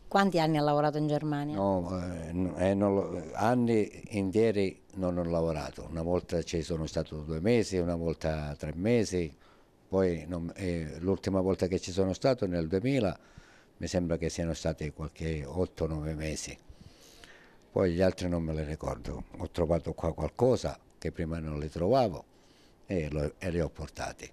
Quanti anni ha lavorato in Germania? No, anni interi non ho lavorato. Una volta ci sono stato 2 mesi, una volta 3 mesi, poi l'ultima volta che ci sono stato nel 2000 mi sembra che siano stati qualche 8-9 mesi. Poi gli altri non me li ricordo. Ho trovato qua qualcosa che prima non li trovavo e li ho portati.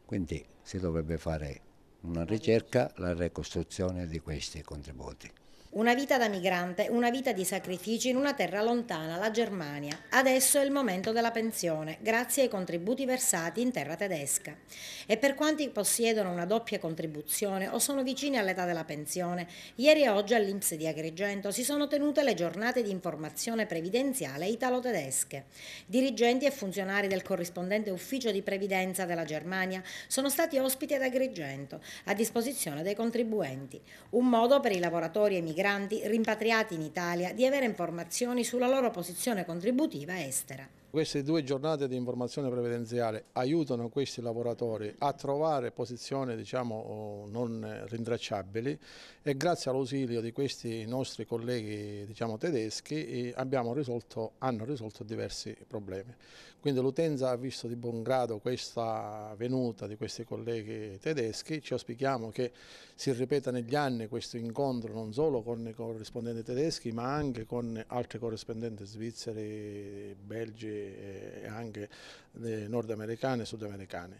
Quindi si dovrebbe fare una ricerca, la ricostruzione di questi contributi. Una vita da migrante, una vita di sacrifici in una terra lontana, la Germania. Adesso è il momento della pensione, grazie ai contributi versati in terra tedesca. E per quanti possiedono una doppia contribuzione o sono vicini all'età della pensione, ieri e oggi all'Inps di Agrigento si sono tenute le giornate di informazione previdenziale italo-tedesche. Dirigenti e funzionari del corrispondente ufficio di previdenza della Germania sono stati ospiti ad Agrigento, a disposizione dei contribuenti. Un modo per i lavoratori e migranti rimpatriati in Italia di avere informazioni sulla loro posizione contributiva estera. Queste 2 giornate di informazione previdenziale aiutano questi lavoratori a trovare posizioni, diciamo, non rintracciabili, e grazie all'ausilio di questi nostri colleghi, diciamo, tedeschi hanno risolto diversi problemi. Quindi l'utenza ha visto di buon grado questa venuta di questi colleghi tedeschi. Ci auspichiamo che si ripeta negli anni questo incontro non solo con i corrispondenti tedeschi ma anche con altri corrispondenti svizzeri, belgi e anche nordamericani e sudamericani.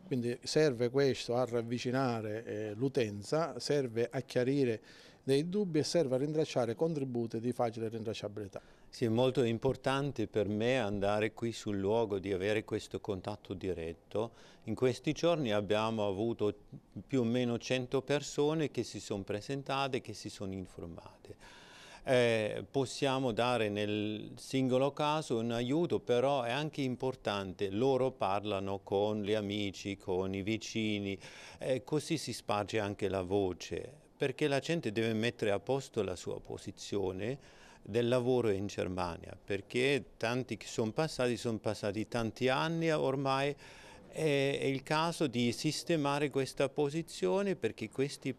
Quindi serve questo a ravvicinare l'utenza, serve a chiarire dei dubbi e serve a rintracciare contributi di facile rintracciabilità. Sì, è molto importante per me andare qui sul luogo, di avere questo contatto diretto. In questi giorni abbiamo avuto più o meno 100 persone che si sono presentate, che si sono informate. Possiamo dare nel singolo caso un aiuto, però è anche importante, loro parlano con gli amici, con i vicini, così si sparge anche la voce, perché la gente deve mettere a posto la sua posizione del lavoro in Germania, perché tanti che sono passati tanti anni ormai, è il caso di sistemare questa posizione, perché questi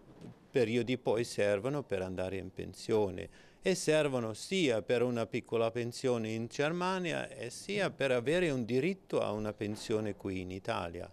periodi poi servono per andare in pensione e servono sia per una piccola pensione in Germania e sia per avere un diritto a una pensione qui in Italia.